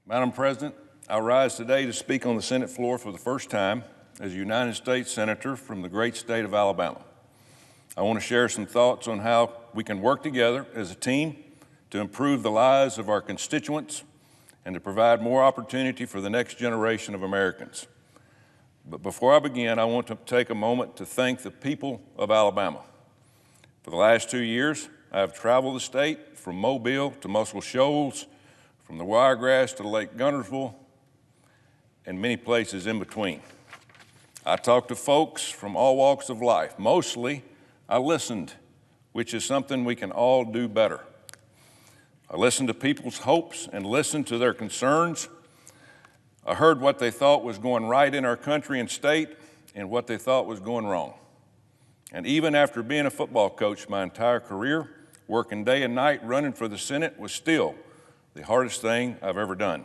Madam President, I rise today to speak on the Senate floor for the first time as a United States Senator from the great state of Alabama. I want to share some thoughts on how we can work together as a team to improve the lives of our constituents and to provide more opportunity for the next generation of Americans. But before I begin, I want to take a moment to thank the people of Alabama. For the last 2 years, I have traveled the state from Mobile to Muscle Shoals, from the Wiregrass to Lake Guntersville, and many places in between. I talked to folks from all walks of life. Mostly, I listened, which is something we can all do better. I listened to people's hopes and listened to their concerns. I heard what they thought was going right in our country and state and what they thought was going wrong. And even after being a football coach my entire career, working day and night running for the Senate was still the hardest thing I've ever done,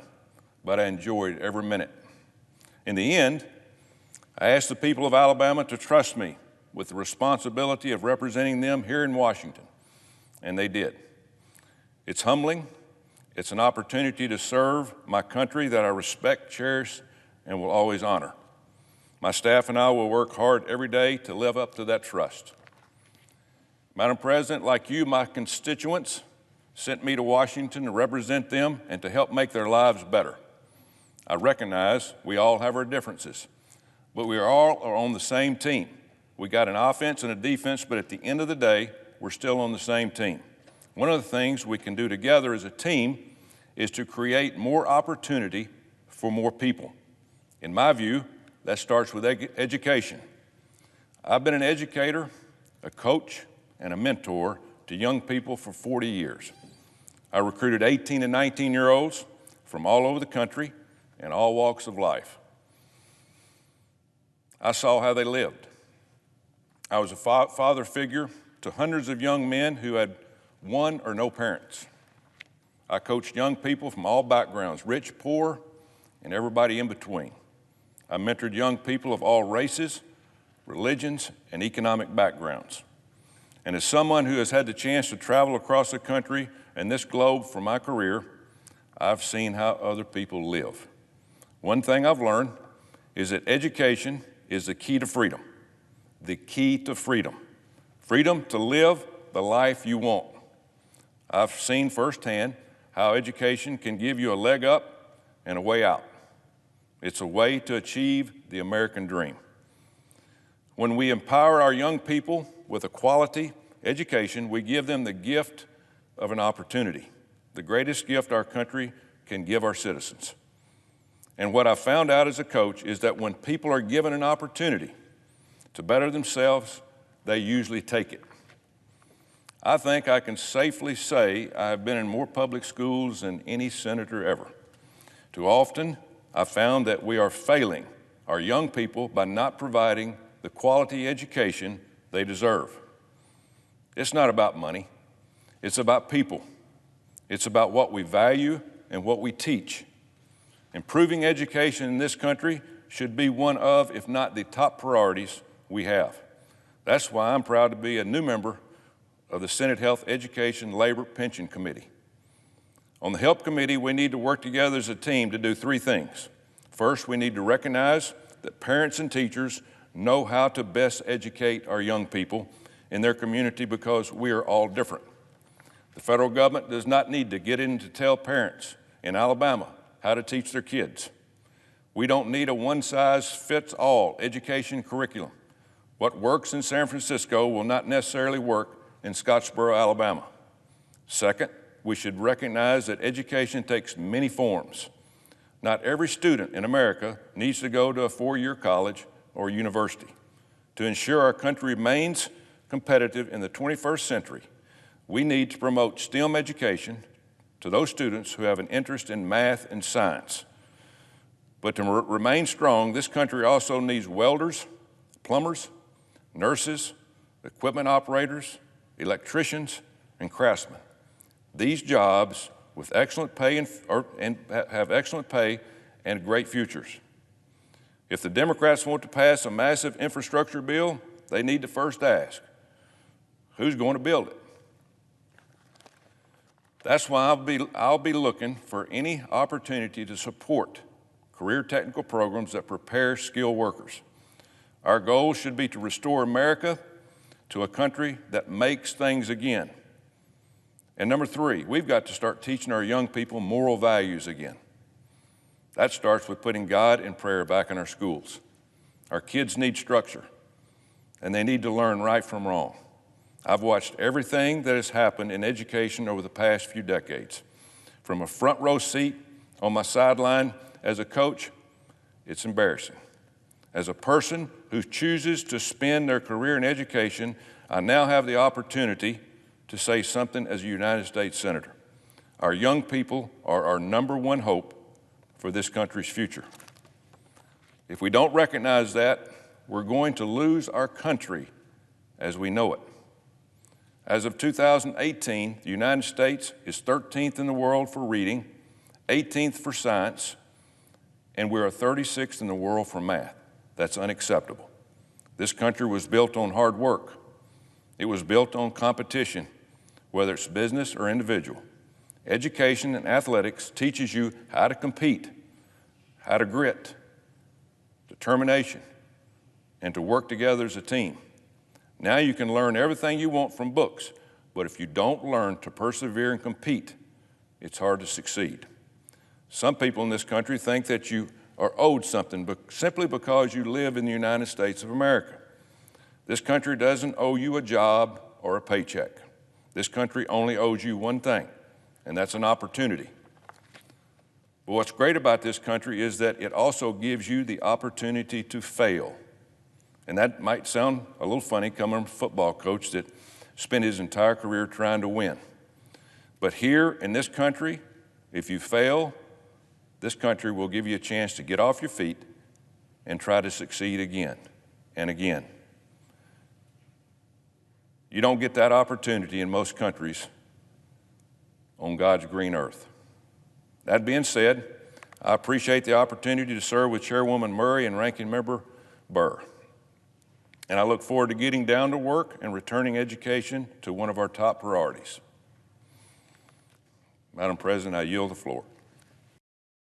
but I enjoyed every minute. In the end, I asked the people of Alabama to trust me with the responsibility of representing them here in Washington, and they did. It's humbling. It's an opportunity to serve my country that I respect, cherish, and will always honor. My staff and I will work hard every day to live up to that trust. Madam President, like you, my constituents sent me to Washington to represent them and to help make their lives better. I recognize we all have our differences, but we all are on the same team. We got an offense and a defense, but at the end of the day, we're still on the same team. One of the things we can do together as a team is to create more opportunity for more people. In my view, that starts with education. I've been an educator, a coach, and a mentor to young people for 40 years. I recruited 18 and 19-year-olds from all over the country and all walks of life. I saw how they lived. I was a father figure to hundreds of young men who had one or no parents. I coached young people from all backgrounds, rich, poor, and everybody in between. I mentored young people of all races, religions, and economic backgrounds. And as someone who has had the chance to travel across the country and this globe for my career, I've seen how other people live. One thing I've learned is that education is the key to freedom. The key to freedom. Freedom to live the life you want. I've seen firsthand how education can give you a leg up and a way out. It's a way to achieve the American dream. When we empower our young people with a quality education, we give them the gift of an opportunity, the greatest gift our country can give our citizens. And what I found out as a coach is that when people are given an opportunity to better themselves, they usually take it. I think I can safely say I have been in more public schools than any senator ever. Too often, I found that we are failing our young people by not providing the quality education they deserve. It's not about money. It's about people. It's about what we value and what we teach. Improving education in this country should be one of, if not the top priorities we have. That's why I'm proud to be a new member of the Senate Health, Education, Labor, Pension Committee. On the Health Committee, we need to work together as a team to do three things. First, we need to recognize that parents and teachers know how to best educate our young people in their community because we are all different. The federal government does not need to get in to tell parents in Alabama how to teach their kids. We don't need a one-size-fits-all education curriculum. What works in San Francisco will not necessarily work in Scottsboro, Alabama. Second, we should recognize that education takes many forms. Not every student in America needs to go to a four-year college or university. To ensure our country remains competitive in the 21st century, we need to promote STEM education to those students who have an interest in math and science. But to remain strong, this country also needs welders, plumbers, nurses, equipment operators, electricians, and craftsmen. These jobs with excellent pay and have excellent pay and great futures. If the Democrats want to pass a massive infrastructure bill, they need to first ask, who's going to build it? That's why I'll be looking for any opportunity to support career technical programs that prepare skilled workers. Our goal should be to restore America to a country that makes things again. And number three, we've got to start teaching our young people moral values again. That starts with putting God and prayer back in our schools. Our kids need structure, and they need to learn right from wrong. I've watched everything that has happened in education over the past few decades. From a front row seat on my sideline as a coach, it's embarrassing. As a person who chooses to spend their career in education, I now have the opportunity to say something as a United States Senator. Our young people are our number one hope for this country's future. If we don't recognize that, we're going to lose our country as we know it. As of 2018, the United States is 13th in the world for reading, 18th for science, and we're 36th in the world for math. That's unacceptable. This country was built on hard work. It was built on competition, whether it's business or individual. Education and athletics teaches you how to compete, how to grit, determination, and to work together as a team. Now you can learn everything you want from books, but if you don't learn to persevere and compete, it's hard to succeed. Some people in this country think that you are owed something simply because you live in the United States of America. This country doesn't owe you a job or a paycheck. This country only owes you one thing, and that's an opportunity. But what's great about this country is that it also gives you the opportunity to fail. And that might sound a little funny coming from a football coach that spent his entire career trying to win. But here in this country, if you fail, this country will give you a chance to get off your feet and try to succeed again and again. You don't get that opportunity in most countries on God's green earth. That being said, I appreciate the opportunity to serve with Chairwoman Murray and Ranking Member Burr. And I look forward to getting down to work and returning education to one of our top priorities. Madam President, I yield the floor.